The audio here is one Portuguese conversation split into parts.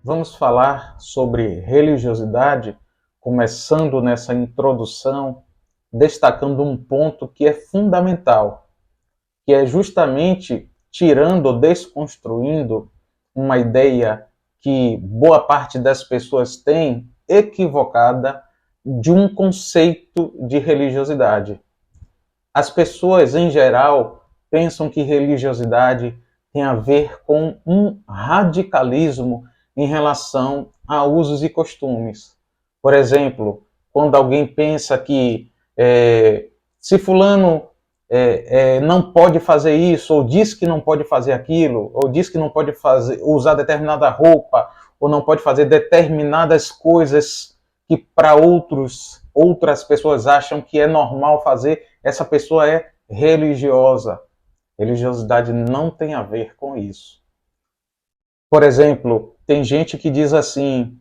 Vamos falar sobre religiosidade, começando nessa introdução, destacando um ponto que é fundamental, que é justamente tirando ou desconstruindo uma ideia que boa parte das pessoas tem equivocada de um conceito de religiosidade. As pessoas, em geral, pensam que religiosidade tem a ver com um radicalismo em relação a usos e costumes. Por exemplo, quando alguém pensa que se fulano não pode fazer isso, ou diz que não pode fazer aquilo, ou diz que não pode usar determinada roupa, ou não pode fazer determinadas coisas que para outras pessoas acham que é normal fazer, essa pessoa é religiosa. Religiosidade não tem a ver com isso. Por exemplo, tem gente que diz assim,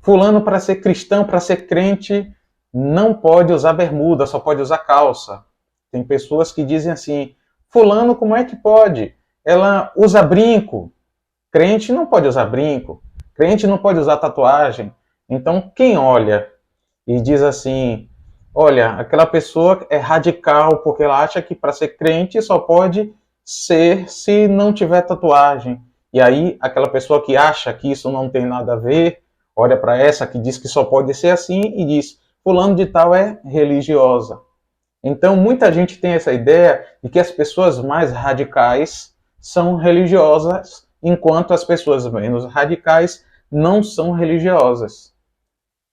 fulano para ser cristão, para ser crente, não pode usar bermuda, só pode usar calça. Tem pessoas que dizem assim, fulano como é que pode? Ela usa brinco. Crente não pode usar brinco. Crente não pode usar tatuagem. Então, quem olha e diz assim, olha, aquela pessoa é radical porque ela acha que para ser crente só pode ser se não tiver tatuagem. E aí, aquela pessoa que acha que isso não tem nada a ver, olha para essa que diz que só pode ser assim e diz, fulano de tal é religiosa. Então, muita gente tem essa ideia de que as pessoas mais radicais são religiosas, enquanto as pessoas menos radicais não são religiosas.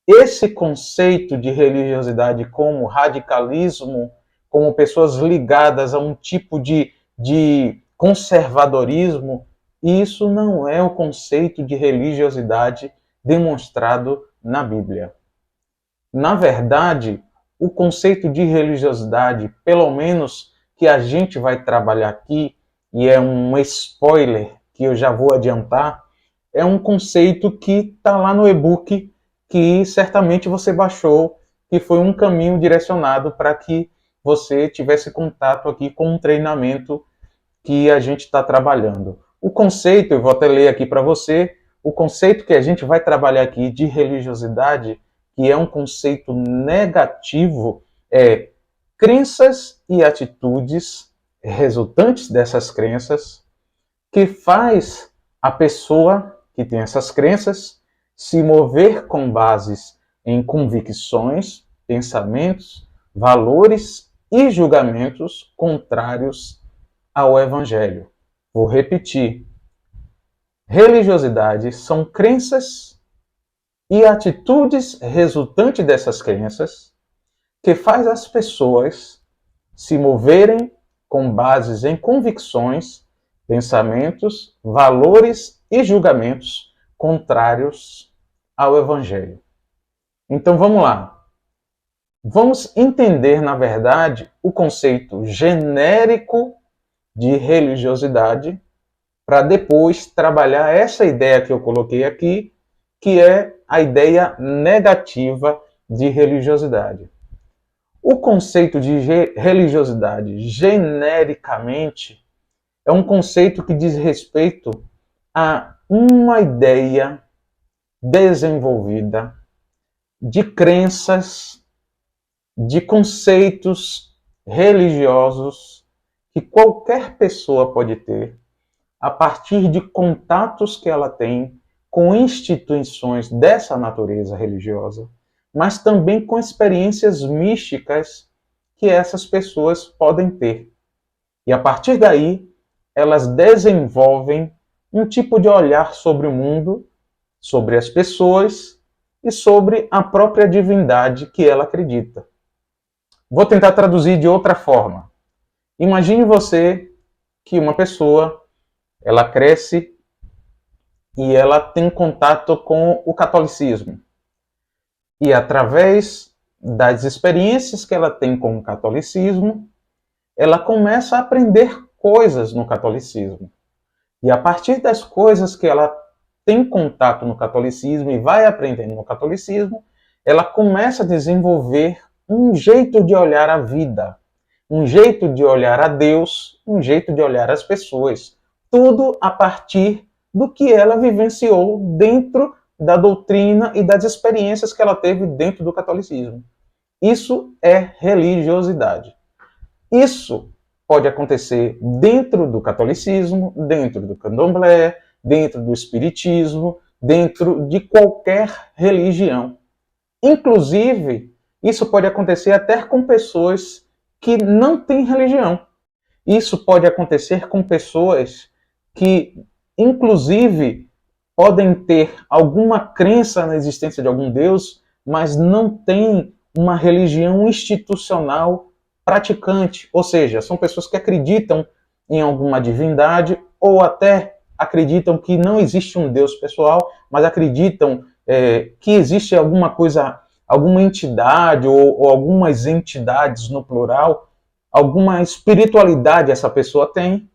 Esse conceito de religiosidade como radicalismo, como pessoas ligadas a um tipo de conservadorismo, isso não é o conceito de religiosidade demonstrado na Bíblia. Na verdade, o conceito de religiosidade, pelo menos que a gente vai trabalhar aqui, e é um spoiler que eu já vou adiantar, é um conceito que está lá no e-book que certamente você baixou, que foi um caminho direcionado para que você tivesse contato aqui com um treinamento que a gente está trabalhando. O conceito, eu vou até ler aqui para você, o conceito que a gente vai trabalhar aqui de religiosidade, que é um conceito negativo, é crenças e atitudes resultantes dessas crenças que faz a pessoa que tem essas crenças se mover com bases em convicções, pensamentos, valores e julgamentos contrários ao Evangelho. Vou repetir. Religiosidade são crenças e atitudes resultantes dessas crenças que faz as pessoas se moverem com bases em convicções, pensamentos, valores e julgamentos contrários ao Evangelho. Então vamos lá. Vamos entender, na verdade, o conceito genérico de religiosidade para depois trabalhar essa ideia que eu coloquei aqui, que é a ideia negativa de religiosidade. O conceito de religiosidade, genericamente, é um conceito que diz respeito a uma ideia desenvolvida de crenças, de conceitos religiosos que qualquer pessoa pode ter a partir de contatos que ela tem com instituições dessa natureza religiosa, mas também com experiências místicas que essas pessoas podem ter. E a partir daí, elas desenvolvem um tipo de olhar sobre o mundo, sobre as pessoas e sobre a própria divindade que ela acredita. Vou tentar traduzir de outra forma. Imagine você que uma pessoa, ela cresce e ela tem contato com o catolicismo. E através das experiências que ela tem com o catolicismo, ela começa a aprender coisas no catolicismo. E a partir das coisas que ela tem contato no catolicismo e vai aprendendo no catolicismo, ela começa a desenvolver um jeito de olhar a vida, um jeito de olhar a Deus, um jeito de olhar as pessoas. Tudo a partir do que ela vivenciou dentro da doutrina e das experiências que ela teve dentro do catolicismo. Isso é religiosidade. Isso pode acontecer dentro do catolicismo, dentro do candomblé, dentro do espiritismo, dentro de qualquer religião. Inclusive, isso pode acontecer até com pessoas que não têm religião. Isso pode acontecer com pessoas que, inclusive, podem ter alguma crença na existência de algum Deus, mas não têm uma religião institucional praticante. Ou seja, são pessoas que acreditam em alguma divindade ou até acreditam que não existe um Deus pessoal, mas acreditam que existe alguma coisa, alguma entidade ou algumas entidades no plural, alguma espiritualidade essa pessoa tem,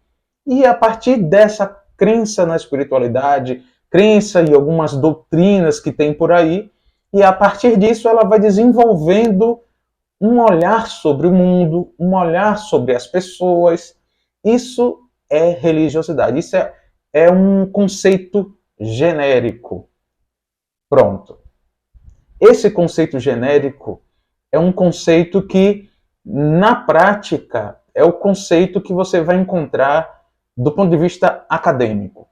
e a partir dessa crença na espiritualidade, crença em algumas doutrinas que tem por aí, e a partir disso ela vai desenvolvendo um olhar sobre o mundo, um olhar sobre as pessoas. Isso é religiosidade, isso é um conceito genérico. Pronto. Esse conceito genérico é um conceito que, na prática, é o conceito que você vai encontrar do ponto de vista acadêmico.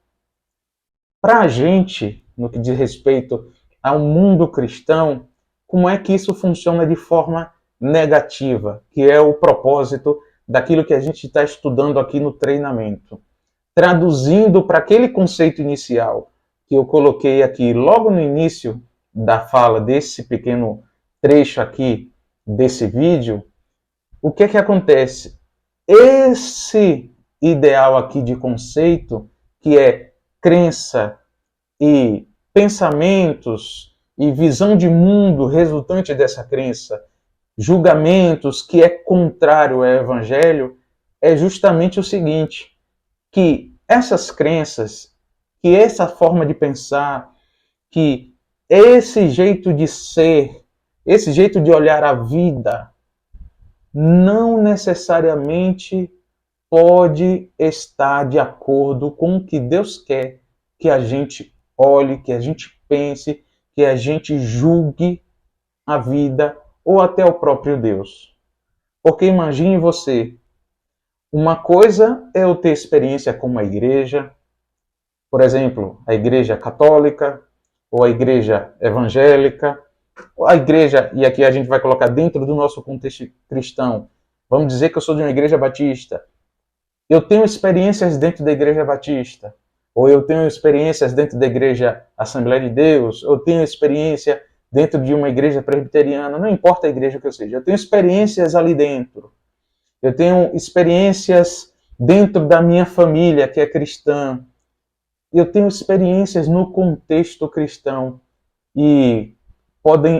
Para a gente, no que diz respeito ao mundo cristão, como é que isso funciona de forma negativa, que é o propósito daquilo que a gente está estudando aqui no treinamento. Traduzindo para aquele conceito inicial que eu coloquei aqui logo no início da fala desse pequeno trecho aqui desse vídeo, o que é que acontece? Esse ideal aqui de conceito, que é crença e pensamentos e visão de mundo resultante dessa crença, julgamentos que é contrário ao evangelho, é justamente o seguinte, que essas crenças, que essa forma de pensar, que esse jeito de ser, esse jeito de olhar a vida, não necessariamente pode estar de acordo com o que Deus quer que a gente olhe, que a gente pense, que a gente julgue a vida ou até o próprio Deus. Porque imagine você, uma coisa é eu ter experiência com uma igreja, por exemplo, a igreja católica, ou a igreja evangélica, ou a igreja, e aqui a gente vai colocar dentro do nosso contexto cristão, vamos dizer que eu sou de uma igreja batista, eu tenho experiências dentro da igreja batista, ou eu tenho experiências dentro da igreja Assembleia de Deus, eu tenho experiência dentro de uma igreja presbiteriana, não importa a igreja que eu seja, eu tenho experiências ali dentro. Eu tenho experiências dentro da minha família, que é cristã. Eu tenho experiências no contexto cristão. E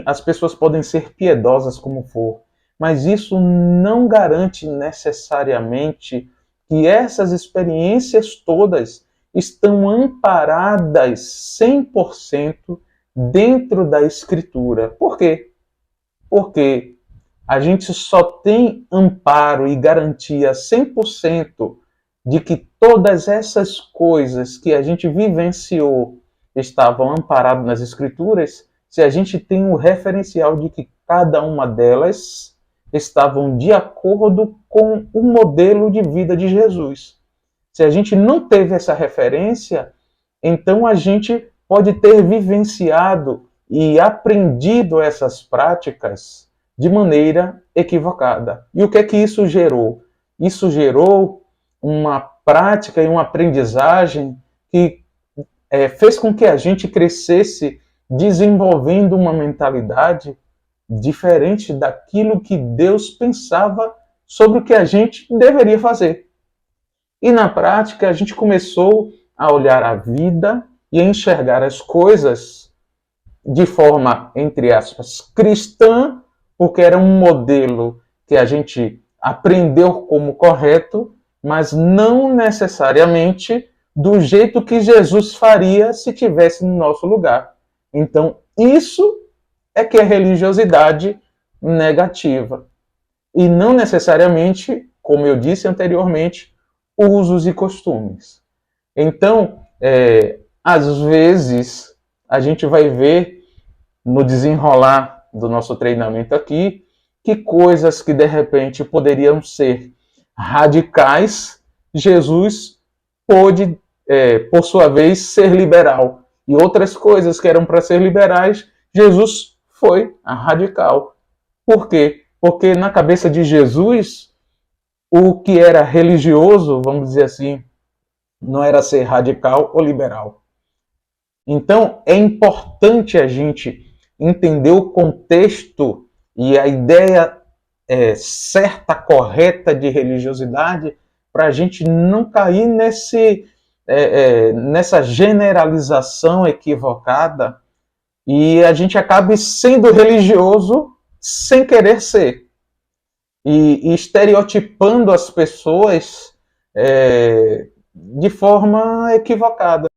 as pessoas podem ser piedosas como for, mas isso não garante necessariamente que essas experiências todas estão amparadas 100% dentro da Escritura. Por quê? Porque a gente só tem amparo e garantia 100% de que todas essas coisas que a gente vivenciou estavam amparadas nas Escrituras se a gente tem o referencial de que cada uma delas estavam de acordo com o modelo de vida de Jesus. Se a gente não teve essa referência, então a gente pode ter vivenciado e aprendido essas práticas de maneira equivocada. E o que é que isso gerou? Isso gerou uma prática e uma aprendizagem que fez com que a gente crescesse desenvolvendo uma mentalidade diferente daquilo que Deus pensava sobre o que a gente deveria fazer. E na prática a gente começou a olhar a vida e a enxergar as coisas de forma, entre aspas, cristã, porque era um modelo que a gente aprendeu como correto, mas não necessariamente do jeito que Jesus faria se tivesse no nosso lugar. Então, isso é que é religiosidade negativa. E não necessariamente, como eu disse anteriormente, usos e costumes. Então, Às vezes, a gente vai ver no desenrolar do nosso treinamento aqui que coisas que de repente poderiam ser radicais, Jesus pôde, por sua vez, ser liberal. E outras coisas que eram para ser liberais, Jesus foi a radical. Por quê? Porque na cabeça de Jesus, o que era religioso, vamos dizer assim, não era ser radical ou liberal. Então, é importante a gente entender o contexto e a ideia certa, correta de religiosidade, para a gente não cair nessa generalização equivocada e a gente acabe sendo religioso sem querer ser. E estereotipando as pessoas de forma equivocada.